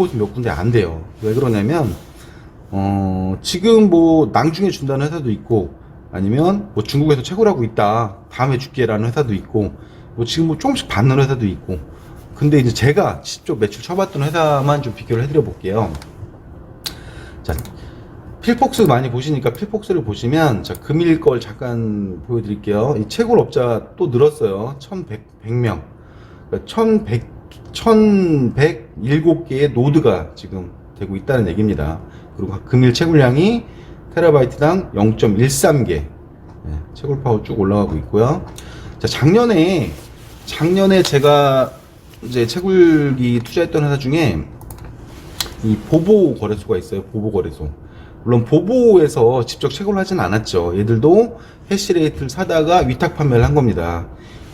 곳은 몇 군데 안 돼요. 왜 그러냐면 지금 뭐 낭중에 준다는 회사도 있고, 아니면 뭐 중국에서 채굴하고 있다, 다음에 줄게라는 회사도 있고, 뭐 지금 뭐 조금씩 받는 회사도 있고. 근데 이제 제가 직접 매출 쳐봤던 회사만 좀 비교를 해드려 볼게요. 자, 필폭스 많이 보시니까 필폭스를 보시면, 자, 금일 걸 잠깐 보여드릴게요. 이 채굴업자 또 늘었어요. 1100명. 그러니까 1107개의 노드가 지금 되고 있다는 얘기입니다. 그리고 금일 채굴량이 테라바이트당 0.13개. 채굴 파워 쭉 올라가고 있고요. 자, 작년에 제가 이제 채굴기 투자했던 회사 중에 이 보보 거래소가 있어요. 보보 거래소. 물론 보보에서 직접 채굴을 하진 않았죠. 얘들도 해시레이트를 사다가 위탁 판매를 한 겁니다.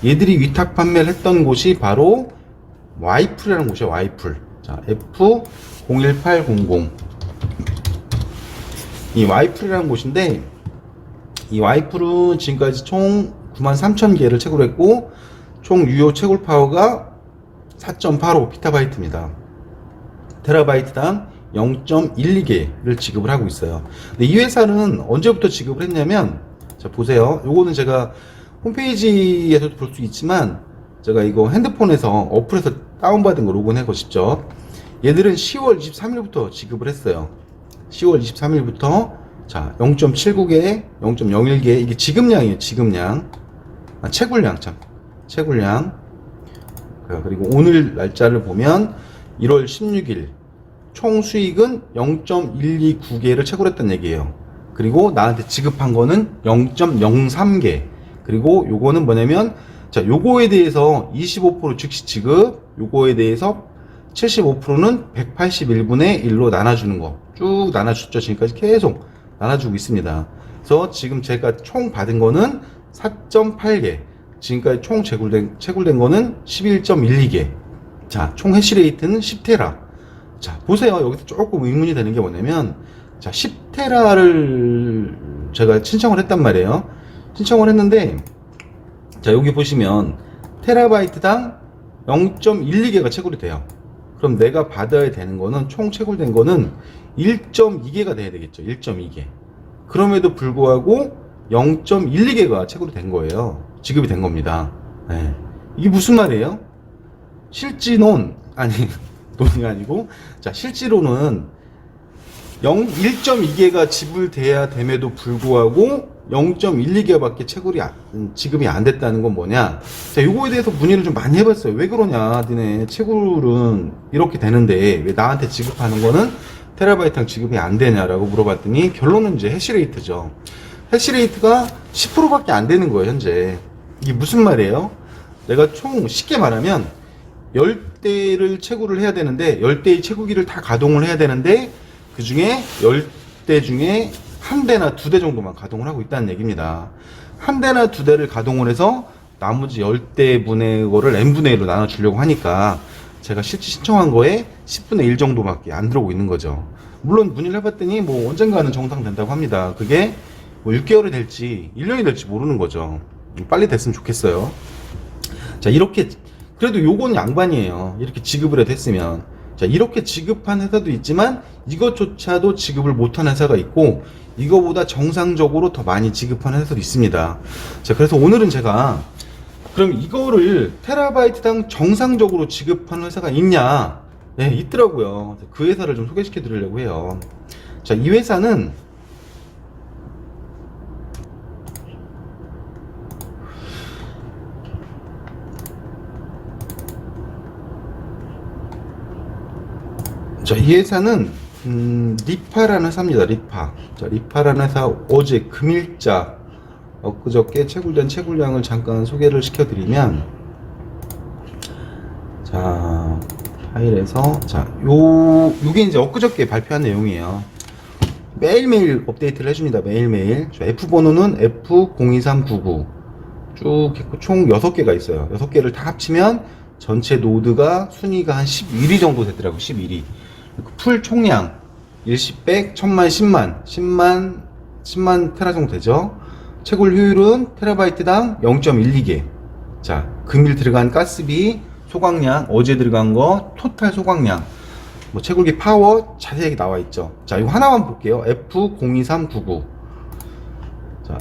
얘들이 위탁 판매를 했던 곳이 바로 와이풀이라는 곳이에요. 와이풀. 자, F01800. 이 와이풀이라는 곳인데, 이 와이풀은 지금까지 총 93,000개를 채굴했고, 총 유효 채굴 파워가 4.85 피타바이트입니다. 테라바이트당 0.12개를 지급을 하고 있어요. 근데 이 회사는 언제부터 지급을 했냐면, 자, 보세요. 요거는 제가 홈페이지에서도 볼 수 있지만, 제가 이거 핸드폰에서 어플에서 다운받은 거 로그인해 보십시오. 얘들은 10월 23일부터 지급을 했어요. 10월 23일부터 자, 0.79개, 0.01개, 이게 지급량이에요. 지급량. 채굴량, 참. 채굴량. 그리고 오늘 날짜를 보면 1월 16일 총 수익은 0.129개를 채굴했던 얘기예요. 그리고 나한테 지급한 거는 0.03개. 그리고 요거는 뭐냐면, 자, 요거에 대해서 25% 즉시 지급, 요거에 대해서 75%는 181분의 1로 나눠주는 거. 쭉 나눠줬죠. 지금까지 계속 나눠주고 있습니다. 그래서 지금 제가 총 받은 거는 4.8개. 지금까지 총 채굴된 거는 11.12개. 자, 총 해시레이트는 10테라. 자, 보세요. 여기서 조금 의문이 되는 게 뭐냐면, 자, 10테라를 제가 신청을 했단 말이에요. 신청을 했는데, 자, 여기 보시면 테라바이트당 0.12개가 채굴이 돼요. 그럼 내가 받아야 되는 거는, 총 채굴된 거는 1.2개가 돼야 되겠죠. 1.2개. 그럼에도 불구하고 0.12개가 채굴이 된 거예요. 지급이 된 겁니다. 네. 이게 무슨 말이에요? 실지론, 아니, 논이 아니고, 자, 실지로는 1.2개가 지불돼야 됨에도 불구하고 0.12개밖에 지급이 안 됐다는 건 뭐냐? 자, 요거에 대해서 문의를 좀 많이 해봤어요. 왜 그러냐? 니네 채굴은 이렇게 되는데 왜 나한테 지급하는 거는 테라바이트당 지급이 안 되냐라고 물어봤더니, 결론은 이제 해시레이트죠. 해시레이트가 10%밖에 안 되는 거예요, 현재. 이게 무슨 말이에요? 내가 총 쉽게 말하면 10대를 채굴을 해야 되는데, 10대의 채굴기를 다 가동을 해야 되는데, 그 중에 10대 중에 한 대나 두 대 정도만 가동을 하고 있다는 얘기입니다. 한 대나 두 대를 가동을 해서 나머지 10대 분의 거를 n분의 1로 나눠주려고 하니까 제가 실제 신청한 거에 10분의 1 정도밖에 안 들어오고 있는 거죠. 물론 문의를 해봤더니 뭐 언젠가는 정상된다고 합니다. 그게 뭐 6개월이 될지 1년이 될지 모르는 거죠. 빨리 됐으면 좋겠어요. 자, 이렇게 그래도 요건 양반이에요. 이렇게 지급을 해도 했으면. 자, 이렇게 지급한 회사도 있지만 이것조차도 지급을 못한 회사가 있고, 이거보다 정상적으로 더 많이 지급한 회사도 있습니다. 자, 그래서 오늘은 제가 그럼 이거를 테라바이트당 정상적으로 지급하는 회사가 있냐? 네, 있더라고요. 그 회사를 좀 소개시켜 드리려고 해요. 자, 이 회사는 이 회사는 리파라는 회사입니다. 리파. 자, 리파라는 회사 어제 금일자 엊그저께 채굴된 채굴량을 잠깐 소개를 시켜드리면, 자, 파일에서, 자, 요게 이제 엊그저께 발표한 내용이에요. 매일매일 업데이트를 해줍니다. 매일매일. F번호는 F02399. 쭉 했고, 총 6개가 있어요. 6개를 다 합치면 전체 노드가 순위가 한 11위 정도 되더라고요. 11위. 풀 총량, 일시백, 1000만, 10만 테라 정도 되죠. 채굴 효율은 테라바이트당 0.12개. 자, 금일 들어간 가스비 소각량, 어제 들어간 거 토탈 소각량 뭐 채굴기 파워 자세하게 나와 있죠. 자, 이거 하나만 볼게요. F02399. 자,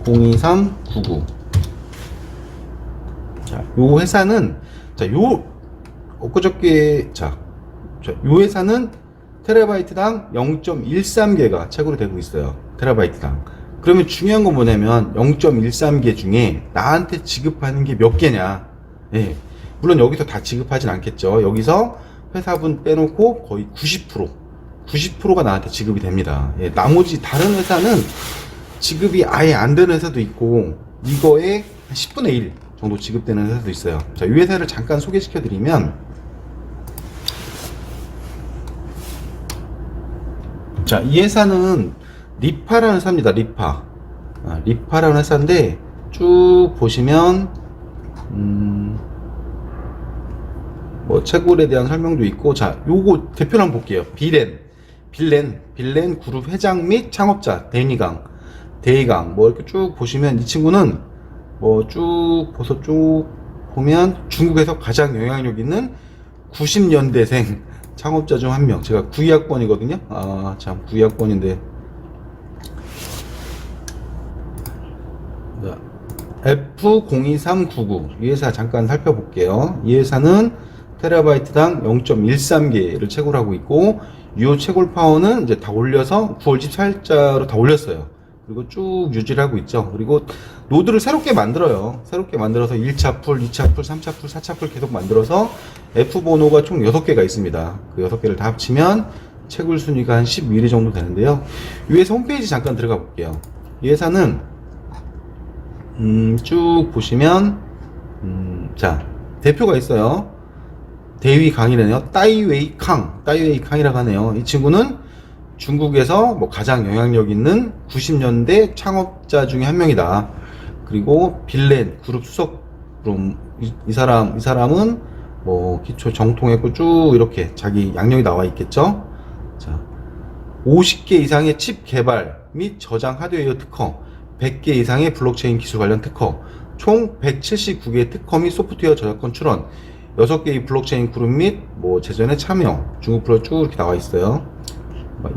F02399. 자, 요 회사는, 자, 엊그저께, 요 회사는 테라바이트당 0.13개가 채굴이 되고 있어요. 테라바이트당. 그러면 중요한 건 뭐냐면 0.13개 중에 나한테 지급하는 게 몇 개냐. 예. 물론 여기서 다 지급하진 않겠죠. 여기서 회사분 빼놓고 거의 90%가 나한테 지급이 됩니다. 예. 나머지 다른 회사는 지급이 아예 안 되는 회사도 있고 이거에 10분의 1 정도 지급되는 회사도 있어요. 자, 이 회사를 잠깐 소개시켜 드리면, 자, 이 회사는 리파라는 회사입니다. 리파라는 회사인데 쭉 보시면 뭐 채굴에 대한 설명도 있고, 자, 요거 대표를 한번 볼게요. 빌렌 그룹 회장 및 창업자 대희강 뭐 이렇게 쭉 보시면 이 친구는 뭐 쭉 보면 중국에서 가장 영향력 있는 90년대생 창업자 중 한 명. 제가 92학번이거든요. 아, 참 92학번인데. F02399. 이 회사 잠깐 살펴볼게요. 이 회사는 테라바이트당 0.13개를 채굴하고 있고, 이 채굴 파워는 이제 다 올려서 9월 14일자로 다 올렸어요. 그리고 쭉 유지를 하고 있죠. 그리고 노드를 새롭게 만들어요. 새롭게 만들어서 1차 풀, 2차 풀, 3차 풀, 4차 풀 계속 만들어서 F번호가 총 6개가 있습니다. 그 6개를 다 합치면 채굴 순위가 한 12위 정도 되는데요. 이 회사 홈페이지 잠깐 들어가 볼게요. 이 회사는 쭉 보시면 자, 대표가 있어요. 대위강이라네요. 따이웨이 캉이라고 하네요. 이 친구는 중국에서 뭐 가장 영향력 있는 90년대 창업자 중에 한 명이다. 그리고 빌렌 그룹 수석, 그럼 이 사람은 뭐 기초 정통했고 쭉 이렇게 자기 양력이 나와 있겠죠. 자, 50개 이상의 칩 개발 및 저장 하드웨어 특허, 100개 이상의 블록체인 기술 관련 특허, 총 179개의 특허 및 소프트웨어 저작권 출원, 6개의 블록체인 그룹 및 뭐 제전에 참여, 중국 프로 쭉 이렇게 나와 있어요.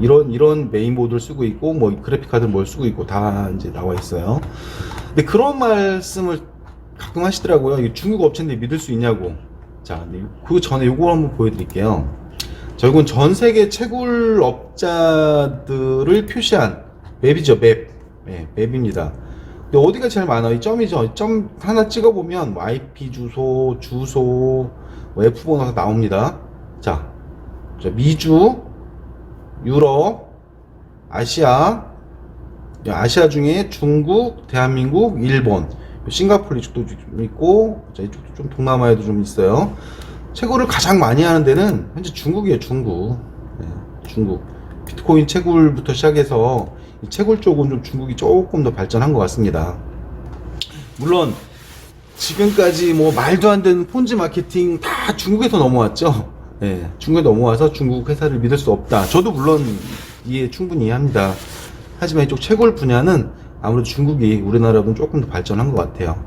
이런 메인보드를 쓰고 있고, 뭐 그래픽 카드를 뭘 쓰고 있고 다 이제 나와 있어요. 근데 그런 말씀을 가끔 하시더라고요. 이게 중국 업체인데 믿을 수 있냐고. 자, 근데 그 전에 요거 한번 보여드릴게요. 자, 이건 전 세계 채굴 업자들을 표시한 맵이죠, 맵. 네, 맵입니다. 근데 어디가 제일 많아요? 이 점이죠. 점 하나 찍어보면 뭐 IP 주소, 뭐 F번호가 나옵니다. 자, 미주, 유럽, 아시아 중에 중국, 대한민국, 일본, 싱가포르 이쪽도 좀 있고, 자, 이쪽도 좀 동남아에도 좀 있어요. 채굴을 가장 많이 하는 데는 현재 중국이에요. 중국. 네, 중국. 비트코인 채굴부터 시작해서 이 채굴 쪽은 좀 중국이 조금 더 발전한 것 같습니다. 물론 지금까지 뭐 말도 안 되는 폰지 마케팅 다 중국에서 넘어왔죠. 네, 중국에 넘어와서 중국 회사를 믿을 수 없다. 저도 물론 충분히 이해합니다. 하지만 이쪽 채굴 분야는 아무래도 중국이 우리나라보다 조금 더 발전한 것 같아요.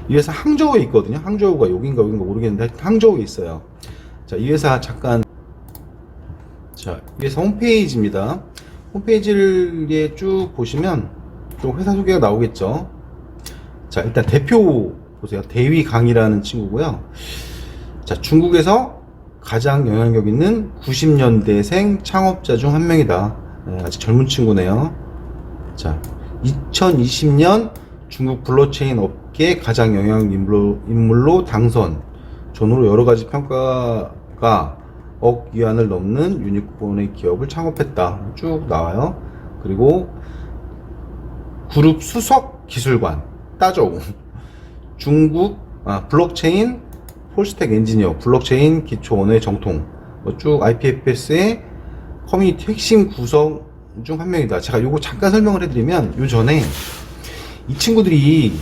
이 회사 항저우에 있거든요. 항저우가 여긴가 모르겠는데 항저우에 있어요. 자, 이 회사 잠깐, 자, 이 회사 홈페이지입니다. 홈페이지를 쭉 보시면 좀 회사 소개가 나오겠죠. 자, 일단 대표 보세요. 대위강이라는 친구고요. 자, 중국에서 가장 영향력 있는 90년대생 창업자 중 한 명이다. 네, 아직 젊은 친구네요. 자, 2020년 중국 블록체인 업계 가장 영향력 인물로 당선. 전후로 여러 가지 평가가 억 위안을 넘는 유니콘의 기업을 창업했다. 쭉 나와요. 그리고 그룹 수석 기술관 따조우. 중국 블록체인 폴스텍 엔지니어, 블록체인 기초 언어의 정통, 뭐 쭉 IPFS의 커뮤니티 핵심 구성 중 한 명이다. 제가 요거 잠깐 설명을 해드리면, 요 전에 이 친구들이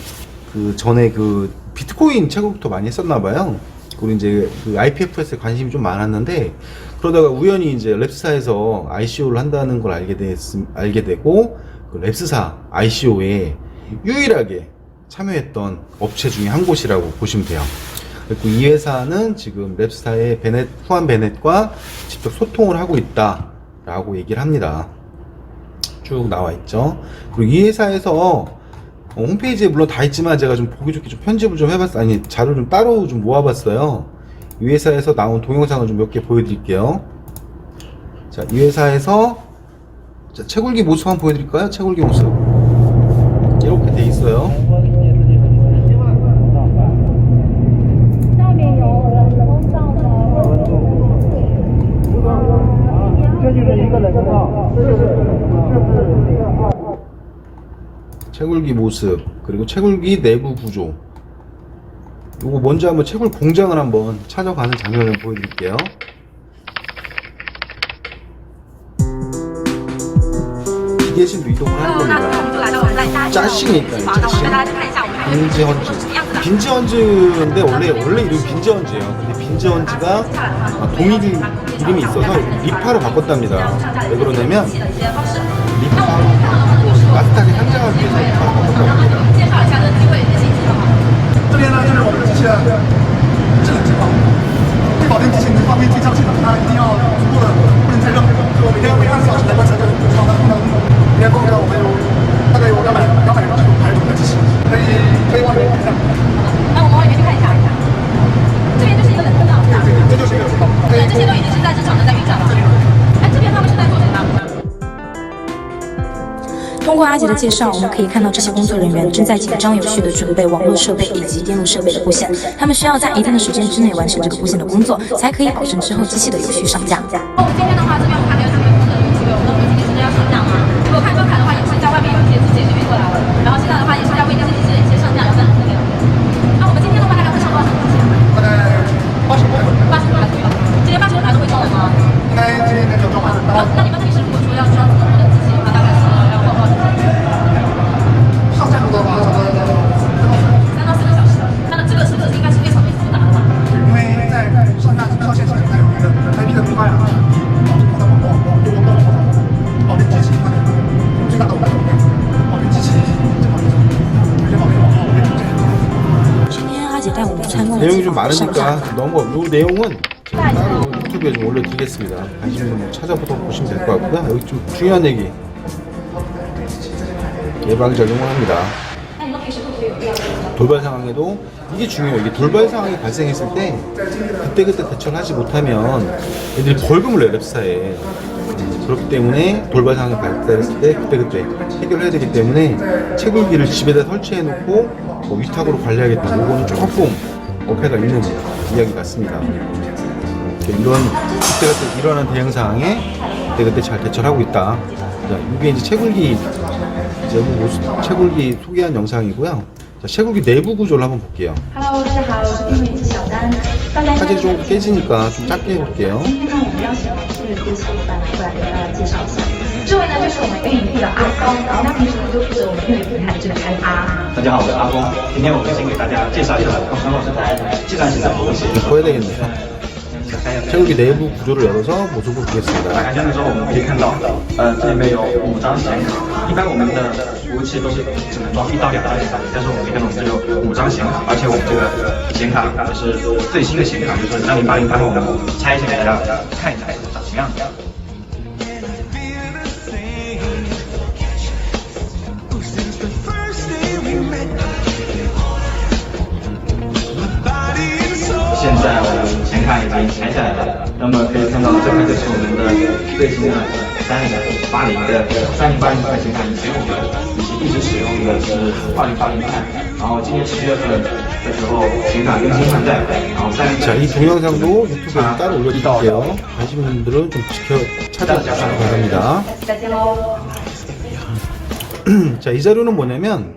그 전에 그 비트코인 채굴부터 많이 했었나봐요. 그리고 이제 그 IPFS에 관심이 좀 많았는데, 그러다가 우연히 이제 랩스사에서 ICO를 한다는 걸 알게 되고, 그 랩스사 ICO에 유일하게 참여했던 업체 중에 한 곳이라고 보시면 돼요. 그리고 이 회사는 지금 랩스타의 후안 베넷과 직접 소통을 하고 있다 라고 얘기를 합니다. 쭉 나와 있죠. 그리고 이 회사에서 홈페이지에 물론 다 있지만 제가 좀 보기 좋게 좀 편집을 좀 해봤어요. 아니, 자료를 좀 따로 좀 모아봤어요. 이 회사에서 나온 동영상을 좀 몇 개 보여드릴게요. 자, 이 회사에서 자, 채굴기 모습 한번 보여드릴까요? 채굴기 모습 이렇게 돼 있어요. 채굴기 모습, 그리고 채굴기 내부 구조. 요거 먼저 한번 채굴 공장을 한번 찾아가는 장면을 보여드릴게요. 기계실로 이동을 하는 겁니다. 짜싱이니까요, 짜싱. 빈지헌즈. 빈지헌즈인데 원래 이름이 빈지헌즈예요. 근데 빈지헌즈가 동일 이름이 있어서 리파로 바꿨답니다. 왜 그러냐면 리파 마스닥에 상장하기 위해서 리파로 바꿨다고 합니다. 这边呢就是我们机器的制冷情况。为保证机器能发挥最佳性能，它一定要足够的不能太热，所以我每天会24小时来观测这个情况的功能。每天供给到我们有大概有200还是多个机器，可以往里面看一下。那我们往里面去看一下。这边就是一个冷空调，对，这就是一个情况。对，这些都已经是在正常的在运转了。哎，这边他们是在做什么？ 通过阿杰的介绍，我们可以看到这些工作人员正在紧张有序地准备网络设备以及电路设备的布线。他们需要在一定的时间之内完成这个布线的工作，才可以保证之后机器的有序上架。我们今天的话，这边我看到有几个工作人员，我们今天是要上架嘛？如果看标卡的话，也是在外面有一些机器运过来了，然后现在的话也是在为这些机器的一些上架要在那边。那我们今天的话大概会上多少台机器？大概80台。80台左右。今天80台都会装完吗？应该今天应该就装完了。那你们平时如果说要装这么多的机器的话，大概是要花多少时间？ 上架的话，差不多3到4个小时。那这个是不是应该是非常复杂的嘛？因为在上架上线前，它有一个 IP 的规划呀，它的网络保证机器它的最大的完成率，保证机器正常运作，而且保证网络稳定。今天阿杰带我们参观了 내용이 机 좀 房的上架。 많으니까 너무 요 내용은 제가 따로 유튜브에 좀 올려드리겠습니다. 관심 있는 분 찾아보도록 보시면 될 것 같고요. 여기 좀 중요한 얘기. 예방작용을 합니다. 돌발 상황에도 이게 중요해요. 이게 돌발 상황이 발생했을 때 그때그때 대처를 하지 못하면 애들이 벌금을 내요, 랩사에. 그렇기 때문에 돌발 상황이 발생했을 때 그때그때 해결해야 되기 때문에 채굴기를 집에다 설치해 놓고 뭐 위탁으로 관리하겠다. 이거는 조금 어폐가 있는 이야기 같습니다. 이런 그때그때 일어난 대응 상황에 그때그때 잘 대처를 하고 있다. 자, 이게 이제 채굴기 채굴기 소개한 영상이고요. 자, 채굴기 내부 구조를 한번 볼게요. Hello， 大家好，我是冰美小丹。刚才 화질이 좀 깨지니까 좀 작게 해볼게요. 今天呢，我们邀请了是对小伙伴过来给大家介绍一下。这位呢就是我们冰美的阿高，那平时呢就负责我们冰美平台的这个开发。大家好，我是阿公。今天我们先给大家介绍一下康老师的计算型的模型。 보여야 되겠네요. 채굴기 내부 구조를 열어서 모습을 打 보겠습니다. 开箱的时候，我们可以看到，这里面有5张显卡。一般我们的服务器都是只能装1到2张显卡，但是我们这边我们就有5张显卡，而且我们这个显卡也是最新的显卡，就是3080版本的。拆下来给大家看一下是长什么样子。现在我们显卡已经拆下来了，那么可以看到这块就是我们的最新的3080的3080块显卡以前我们以前一直使用的是2080块，然后今年7月份的时候显卡更新换代，然后자, 이 동영상도 유튜브에 따로 올려드릴게요. 관심 있는 분들은 좀 찾아주시기 바랍니다. 再见喽。 자, 이 자료는 뭐냐면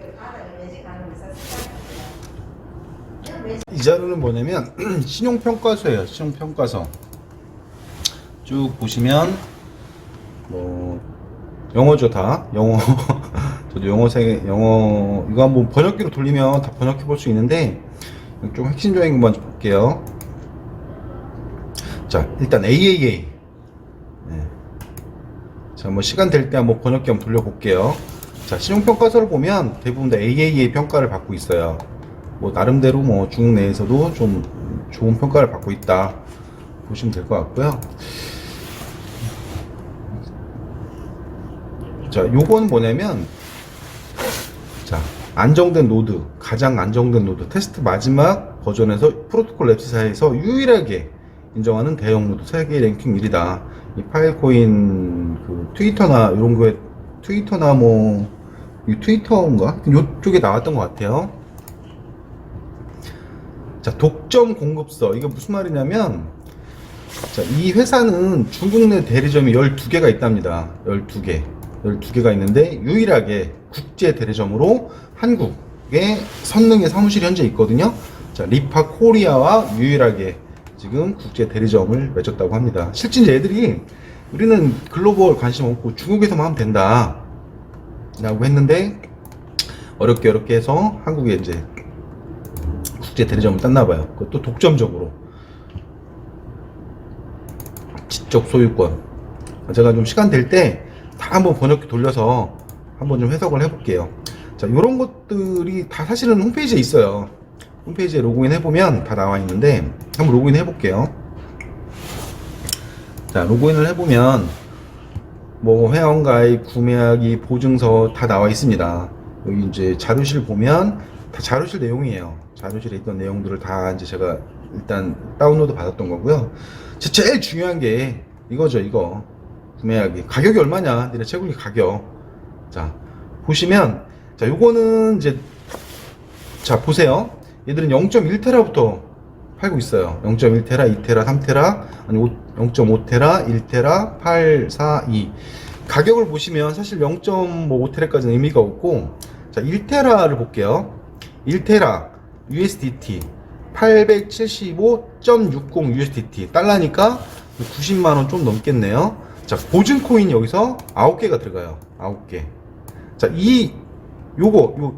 신용평가서예요. 신용평가서. 쭉 보시면 뭐 영어죠, 다 영어. 저도 영어 이거 한번 번역기로 돌리면 다 번역해 볼 수 있는데 좀 핵심적인 거 먼저 볼게요. 자, 일단 AAA. 네. 자, 뭐 시간 될 때 한번 번역기 한번 돌려볼게요. 자, 신용평가서를 보면 대부분 다 AAA 평가를 받고 있어요. 뭐 나름대로 뭐 중국 내에서도 좀 좋은 평가를 받고 있다 보시면 될 것 같고요. 자, 요건 뭐냐면, 자, 안정된 노드, 가장 안정된 노드, 테스트 마지막 버전에서 프로토콜 랩스사에서 유일하게 인정하는 대형 노드, 세계 랭킹 1위다. 이 파일코인 그 트위터나 이런 거에, 트위터나 뭐, 이 트위터인가? 요쪽에 나왔던 것 같아요. 자, 독점 공급서. 이게 무슨 말이냐면, 자, 이 회사는 중국 내 대리점이 12개가 있답니다. 12개가 있는데 유일하게 국제 대리점으로 한국에 선릉에 사무실이 현재 있거든요. 자, 리파 코리아와 유일하게 지금 국제 대리점을 맺었다고 합니다. 실제 이제 애들이 우리는 글로벌 관심 없고 중국에서만 하면 된다 라고 했는데 어렵게 해서 한국에 이제 국제 대리점을 땄나 봐요. 그것도 독점적으로. 지적 소유권. 제가 좀 시간 될 때 다 한번 번역기 돌려서 한번 좀 해석을 해볼게요. 자, 요런 것들이 다 사실은 홈페이지에 있어요. 홈페이지에 로그인 해보면 다 나와 있는데 한번 로그인 해볼게요. 자, 로그인을 해보면 뭐 회원가입, 구매하기, 보증서 다 나와 있습니다. 여기 이제 자료실 보면 다 자료실 내용이에요. 자료실에 있던 내용들을 다 이제 제가 일단 다운로드 받았던 거고요. 제일 중요한 게 이거죠, 이거. 구매하기. 가격이 얼마냐? 니네 채굴기 가격. 자, 보시면, 자, 요거는 이제, 자, 보세요. 얘들은 0.1테라부터 팔고 있어요. 0.1테라, 2테라, 3테라, 아니 0.5테라, 1테라, 8, 4, 2. 가격을 보시면 사실 0.5테라까지는 의미가 없고, 자, 1테라를 볼게요. 1테라, USDT. 875.60 USDT. 달러니까 90만원 좀 넘겠네요. 자, 보증 코인이 여기서 9개가 들어가요. 9개. 자, 요거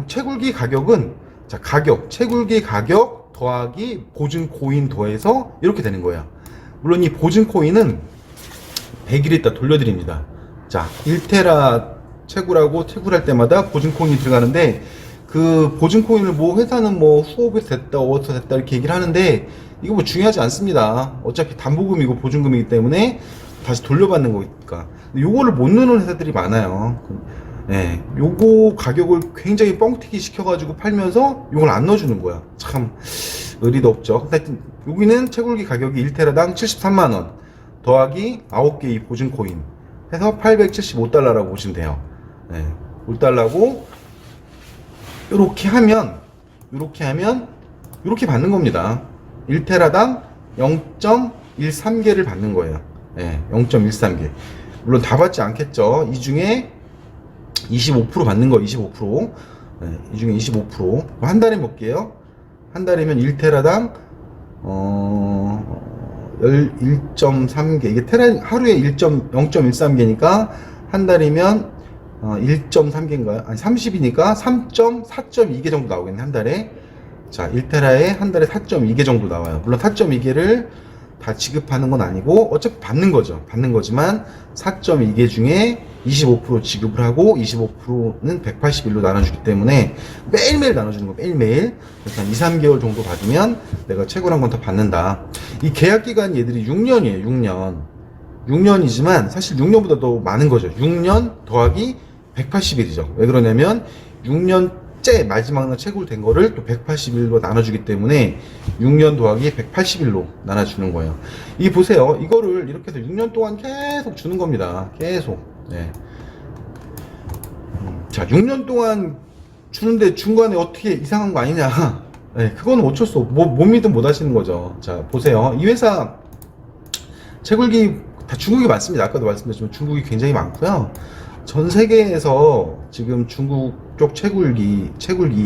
채굴기 가격은, 자, 채굴기 가격 더하기 보증 코인 더해서 이렇게 되는 거예요. 물론 이 보증 코인은 100일 있다 돌려드립니다. 자, 1테라 채굴할 때마다 보증 코인이 들어가는데, 그 보증 코인을 뭐 회사는 뭐 후업에서 됐다, 어디서 됐다 이렇게 얘기를 하는데, 이거 뭐 중요하지 않습니다. 어차피 담보금이고 보증금이기 때문에 다시 돌려받는 거니까. 요거를 못 넣는 회사들이 많아요. 네, 요거 가격을 굉장히 뻥튀기 시켜가지고 팔면서 요걸 안 넣어주는 거야. 참 의리도 없죠. 하여튼 여기는 채굴기 가격이 1테라당 73만원 더하기 9개 이 보증 코인 해서 875달러라고 보시면 돼요. 네, 5달러고 요렇게 하면 요렇게 받는 겁니다. 1테라당 0.13개를 받는 거예요. 네, 0.13개. 물론 다 받지 않겠죠. 이 중에 25% 받는 거, 25%. 네, 이 중에 25%. 한 달에 볼게요. 한 달이면 1테라당, 1.3개. 이게 하루에 0.13개니까, 한 달이면, 1.3개인가요? 아니, 30이니까 3.4.2개 정도 나오겠네, 한 달에. 자, 1테라에 한 달에 4.2개 정도 나와요. 물론 4.2개를 다 지급하는 건 아니고 어차피 받는 거지만 4.2개 중에 25% 지급을 하고 25%는 180일로 나눠주기 때문에 매일매일 나눠주는 거, 매일매일. 그래서 한 2, 3개월 정도 받으면 내가 채굴한 건 더 받는다. 이 계약 기간이 얘들이 6년이에요. 6년이지만 사실 6년보다 더 많은 거죠. 6년 더하기 180일이죠. 왜 그러냐면 6년째 마지막 날 채굴된 거를 또 180일로 나눠주기 때문에 6년 더하기 180일로 나눠주는 거예요. 이 보세요. 이거를 이렇게 해서 6년 동안 계속 주는 겁니다. 계속. 네. 자, 6년 동안 주는데 중간에 어떻게 이상한 거 아니냐. 네, 그건 어쩔 수 없고, 못 믿으면 못 하시는 거죠. 자, 보세요. 이 회사 채굴기 다 중국이 많습니다. 아까도 말씀드렸지만 중국이 굉장히 많고요. 전 세계에서 지금 중국 쪽 채굴기,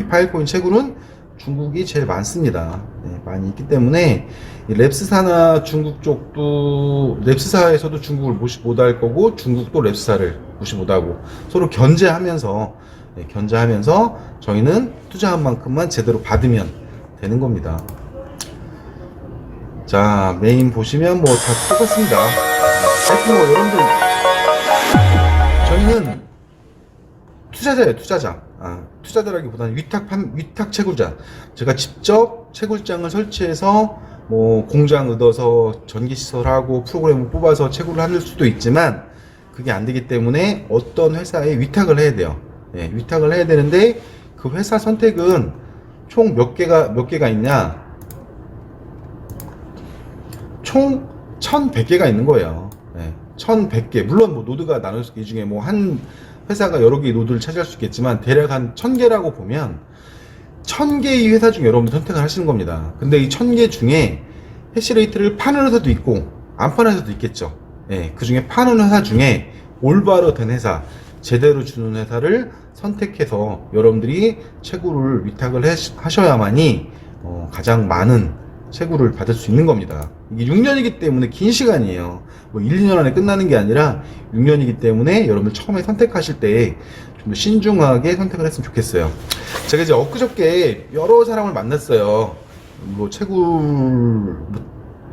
파일코인 채굴은 중국이 제일 많습니다. 네, 많이 있기 때문에 이 랩스사나 중국 쪽도 랩스사에서도 중국을 무시 못할 거고 중국도 랩스사를 무시 못하고 서로 견제하면서 저희는 투자한 만큼만 제대로 받으면 되는 겁니다. 자, 메인 보시면 뭐 다 똑같습니다. 하여튼 뭐 여러분들 저희는 투자자예요, 투자자. 투자자라기보다는 위탁 채굴자. 제가 직접 채굴장을 설치해서 뭐 공장 얻어서 전기시설하고 프로그램을 뽑아서 채굴을 할 수도 있지만 그게 안 되기 때문에 어떤 회사에 위탁을 해야 돼요. 예, 위탁을 해야 되는데 그 회사 선택은 총 몇 개가 있냐? 총 1100개가 있는 거예요. 예, 1100개. 물론 뭐 노드가 나눠서 이 중에 뭐 한 회사가 여러 개의 노드를 차지할 수 있겠지만 대략 한 1000개라고 보면 1000개의 회사 중에 여러분들 선택을 하시는 겁니다. 근데 이 1000개 중에 해시레이트를 파는 회사도 있고 안 파는 회사도 있겠죠. 예, 그 중에 파는 회사 중에 올바로 된 회사, 제대로 주는 회사를 선택해서 여러분들이 채굴을 위탁을 하셔야만이 가장 많은 채굴을 받을 수 있는 겁니다. 이게 6년이기 때문에 긴 시간이에요. 뭐 1, 2년 안에 끝나는 게 아니라 6년이기 때문에 여러분들 처음에 선택하실 때 좀 더 신중하게 선택을 했으면 좋겠어요. 제가 이제 엊그저께 여러 사람을 만났어요. 뭐 채굴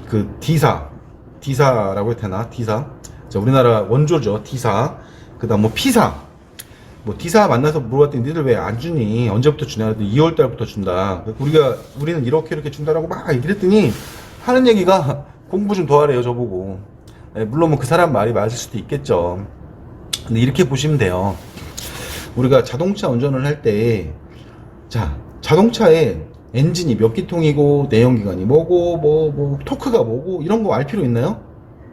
그 D사라고 해야 되나? D사. 자, 우리나라 원조죠. D사. 그다음 뭐 P사. 뭐 D사 만나서 물어봤더니 니들 왜 안 주니? 언제부터 주냐? 그랬더니 2월 달부터 준다. 우리는 이렇게 준다라고 막 얘기를 했더니 하는 얘기가 공부 좀 더 하래요, 저보고. 예, 물론 뭐 그 사람 말이 맞을 수도 있겠죠. 근데 이렇게 보시면 돼요. 우리가 자동차 운전을 할 때, 자, 자동차에 엔진이 몇 기통이고, 내연기관이 뭐고, 토크가 뭐고, 이런 거 알 필요 있나요?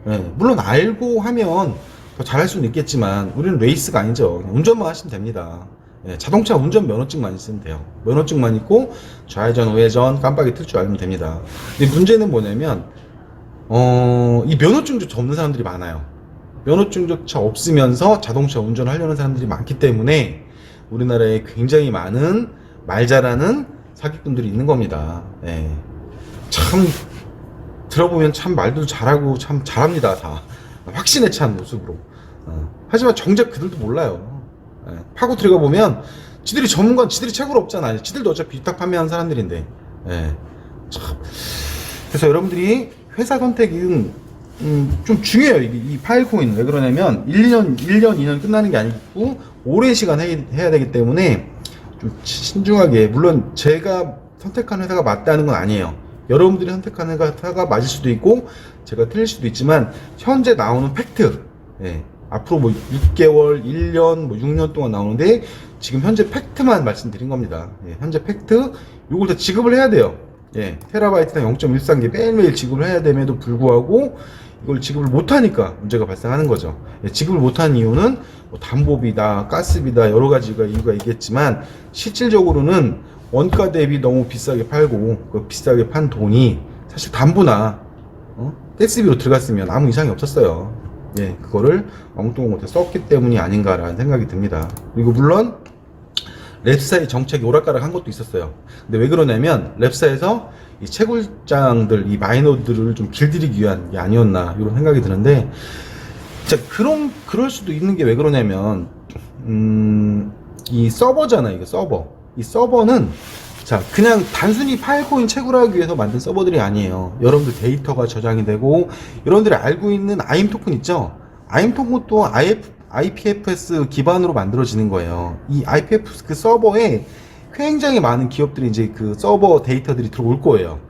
예, 물론 알고 하면 더 잘할 수는 있겠지만, 우리는 레이스가 아니죠. 운전만 하시면 됩니다. 예, 자동차 운전 면허증만 있으면 돼요. 면허증만 있고, 좌회전, 우회전, 깜빡이 틀 줄 알면 됩니다. 근데 문제는 뭐냐면, 이 면허증조차 없는 사람들이 많아요. 면허증조차 없으면서 자동차 운전을 하려는 사람들이 많기 때문에 우리나라에 굉장히 많은 말 잘하는 사기꾼들이 있는 겁니다. 예. 참 들어보면 참 말도 잘하고 참 잘합니다. 다 확신에 찬 모습으로. 하지만 정작 그들도 몰라요. 예. 파고 들어가 보면 지들이 전문가, 지들이 채굴 없잖아요. 지들도 어차피 위탁 판매하는 사람들인데. 예. 참. 그래서 여러분들이 회사 선택은 좀 중요해요. 이 파일코인. 왜 그러냐면 1년, 2년 끝나는 게 아니고 오랜 시간 해야 되기 때문에 좀 신중하게, 물론 제가 선택한 회사가 맞다는 건 아니에요. 여러분들이 선택한 회사가 맞을 수도 있고 제가 틀릴 수도 있지만 현재 나오는 팩트, 예, 앞으로 뭐 6개월, 1년, 뭐 6년 동안 나오는데 지금 현재 팩트만 말씀드린 겁니다. 예, 현재 팩트, 요걸 다 지급을 해야 돼요. 예, 테라바이트당 0.13개 매일매일 지급을 해야 됨에도 불구하고 이걸 지급을 못하니까 문제가 발생하는 거죠. 예, 지급을 못한 이유는 뭐 담보비다, 가스비다, 여러 가지가 이유가 있겠지만 실질적으로는 원가 대비 너무 비싸게 팔고 그 비싸게 판 돈이 사실 담보나 가스비로 들어갔으면 아무 이상이 없었어요. 예, 그거를 엉뚱한 곳에 썼기 때문이 아닌가라는 생각이 듭니다. 그리고 물론 랩사의 정책이 오락가락 한 것도 있었어요. 근데 왜 그러냐면 랩사에서 이 채굴장들, 이 마이너들을 좀 길들이기 위한 게 아니었나 이런 생각이 드는데, 자, 그럴 수도 있는 게 왜 그러냐면 이 서버잖아요. 이거 서버. 이 서버는 자, 그냥 단순히 파일코인 채굴하기 위해서 만든 서버들이 아니에요. 여러분들 데이터가 저장이 되고, 여러분들이 알고 있는 아임 토큰 있죠? 아임 토큰도 IPFS 기반으로 만들어지는 거예요. 이 IPFS 그 서버에 굉장히 많은 기업들이 이제 그 서버 데이터들이 들어올 거예요.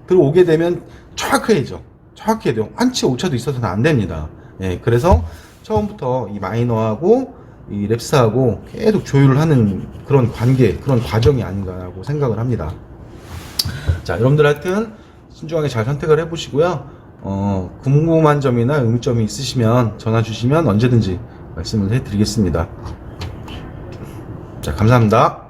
들어오게 되면 정확해야죠. 정확해야 돼요. 한치 오차도 있어서는 안 됩니다. 예, 그래서 처음부터 이 마이너하고 이 랩스하고 계속 조율을 하는 그런 관계, 그런 과정이 아닌가라고 생각을 합니다. 자, 여러분들 하여튼 신중하게 잘 선택을 해보시고요. 궁금한 점이나 의문점이 있으시면 전화 주시면 언제든지 말씀을 해드리겠습니다. 자, 감사합니다.